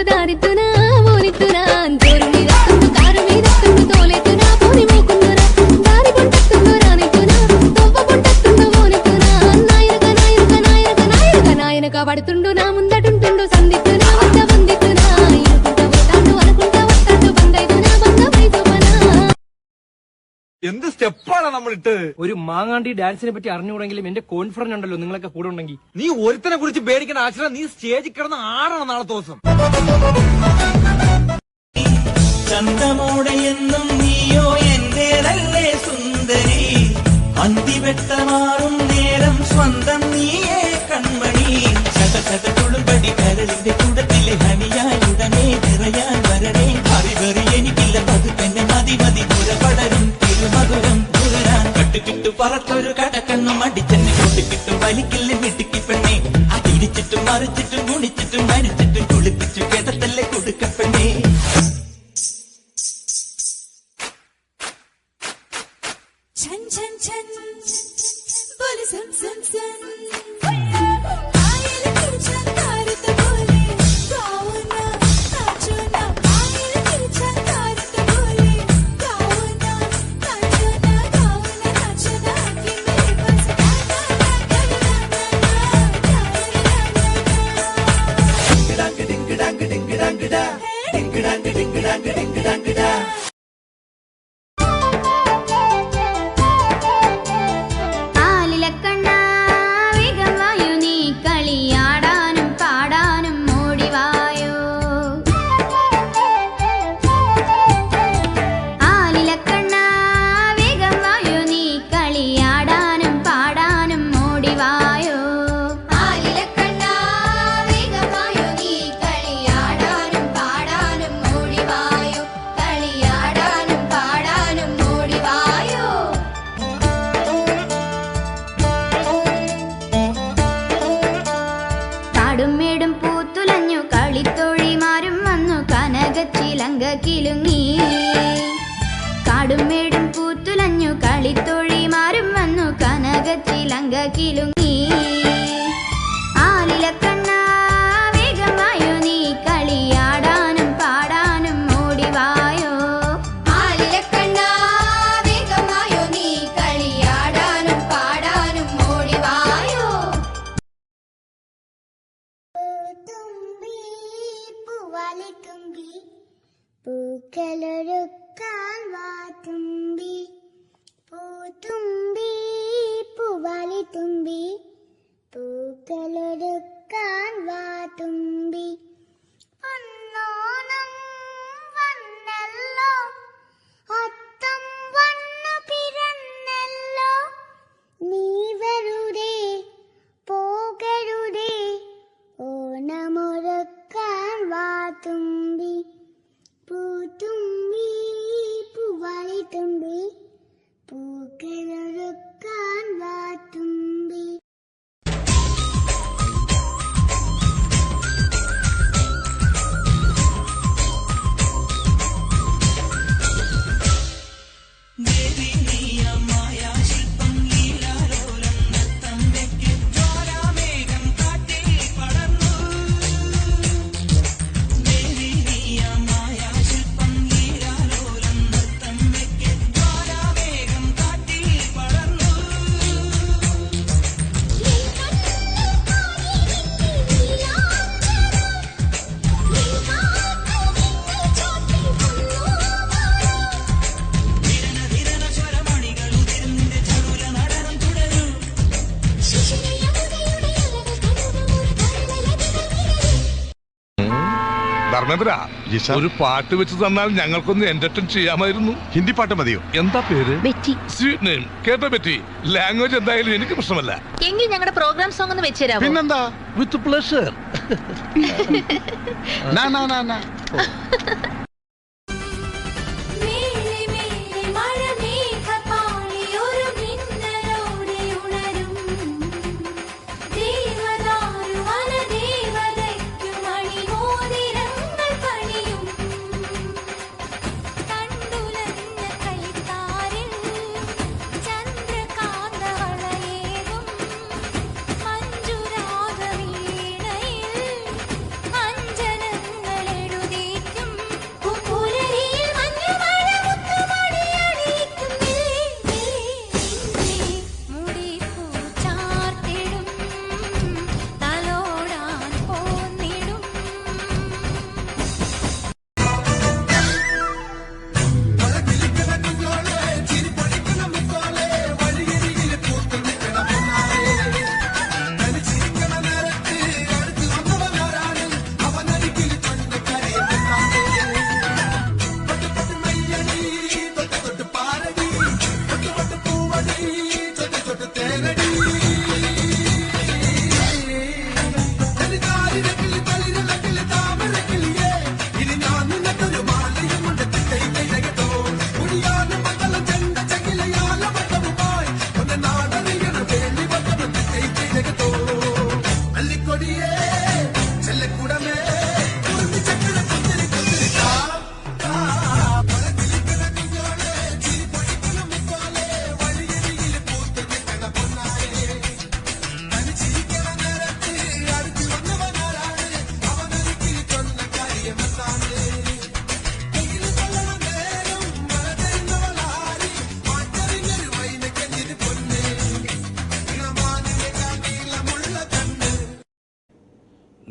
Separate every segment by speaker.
Speaker 1: దారితునా ఓనితునా జోరు మీద కారు మీద తోలేతునా పోని మోకుందురా దారి కొంటతుందో రానితునా తొవ్వ కొంటతుందో ఓనితునా నాయనక నాయనక నాయనక నాయనక నాయనక పడుతుండు నా ముందటుంటుండు సందితునా వద్ద వందితునా ఇరుకుంట పోతాండు అనుకుంటా వస్తాడు బందైతునా బంద పైసోమనా
Speaker 2: എന്ത് സ്റ്റെപ്പാണ് നമ്മളിട്ട്
Speaker 3: ഒരു മാങ്ങാണ്ടി ഡാൻസിനെ പറ്റി അറിഞ്ഞുകൂടെങ്കിലും എന്റെ കോൺഫിഡൻസ് ഉണ്ടല്ലോ നിങ്ങളൊക്കെ കൂടെ ഉണ്ടെങ്കിൽ.
Speaker 2: നീ ഒരുത്തനെ കുറിച്ച് പേടിക്കുന്ന ആശ്ര നീ സ്റ്റേജിൽ കിടന്ന് ആടണം നാളെ ദിവസം.
Speaker 4: ചന്തമോടെയെന്നും നീയോ എന്റേതല്ലേ സുന്ദരി അന്തിവെട്ടമാറും നേരം സ്വന്തം നീയേ കൺമണി ശതശത തുളുമ്പടി കരളിന്റെ കൂടത്തിലെ ഹനിയായി ഉടനെ നിറയാൻ വരണേ അറിവറി എനിക്കില്ല പതുക്കെന്നെ മതി മതി പുറപടരും തിരുമധുരം പുലരാൻ കട്ടുകിട്ടു പറത്തൊരു കടക്കണ്ണും അടിച്ചെന്നെ കൊട്ടിക്കിട്ടും വലിക്കില്ല മിടുക്കി പെണ്ണെ അതിരിച്ചിട്ടും മറിച്ചിട്ടും ഗുണിച്ചിട്ടും മരിച്ചിട്ടും കുളിപ്പിച്ചു കേട്ടത്തല്ലേ കൊടുക്കപ്പെണ്ണേ.
Speaker 1: छन छन छन बोले सन सन सन आयल तिरछा तारत बोले गावना नाचना आयल तिरछा तारत बोले गावना नाचना गावना नाचना कि मेरे पास गाना
Speaker 4: ഡിംഗിടാങ് ഡിംഗിടാങ് ഡിംഗിടാങ് ഡിംഗിടാ ഡിംഗിടാങ് ഡിംഗിടാങ് ഡിംഗിടാങ് ഡിംഗിടാ.
Speaker 1: കാടുമേടും പൂത്തുലഞ്ഞു കളിത്തോഴിമാരും വന്നു കനകച്ചിലങ്ക കിലുങ്ങി കാടുമേടും പൂത്തുലഞ്ഞു കളിത്തോഴിമാരും വന്നു കനകച്ചിലങ്ക കിലുങ്ങി ആലിലക്കണ്ണ വേഗമായോ നീ കളിയാടാനും പാടാനും ഓടിവായോ ആലിലക്കണ്ണ വേഗമായോ നീ കളിയാടാനും പാടാനും ഓടിവായോ.
Speaker 5: തുമ്പി പൂവാലി തുമ്പി പൂക്കളൊരുക്കാൻ വാ തുമ്പി പൂത്തുമ്പി പൂവാലി തുമ്പി പൂക്കളൊരുക്കാൻ വാ തുമ്പി പൊന്നോണം വന്നല്ലോ അത്തം വന്നു പിറന്നല്ലോ നീ വരുതേ പോകരുതേ ഓണമൊരുക്കാൻ വാ തുമ്പി പൂത്തുമ്പി പൂവാലി തുമ്പി പൂക്കളൊരുക്കാൻ വാ തുമ്പി.
Speaker 6: ധർമ്മേന്ദ്ര, ഒരു പാട്ട് വെച്ച് തന്നാൽ ഞങ്ങൾക്കൊന്ന് എന്റർടൈൻ ചെയ്യാമായിരുന്നു.
Speaker 7: ഹിന്ദി പാട്ട് മതിയോ?
Speaker 6: എന്താ പേര്?
Speaker 8: ബെറ്റി.
Speaker 6: Sweet name. കേട്ടോ ബെറ്റി, ലാംഗ്വേജ് എന്തായാലും എനിക്ക് പ്രശ്നമല്ല.
Speaker 8: എങ്കിൽ ഞങ്ങളുടെ പ്രോഗ്രാം സോങ് ഒന്ന് വെച്ചുതരാമോ?
Speaker 7: പിന്നെന്താ,
Speaker 6: വിത്ത് പ്ലഷർ.
Speaker 7: നാ നാ നാ നാ.
Speaker 1: മഞ്ജുരാഗ വീണയിൽ അഞ്ജനങ്ങളെ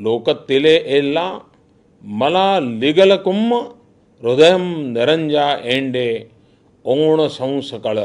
Speaker 7: ലോകത്തിലെ എല്ലാ മലയാളികൾക്കും ഹൃദയം നിറഞ്ഞ എൻ്റെ ഓണാശംസകൾ.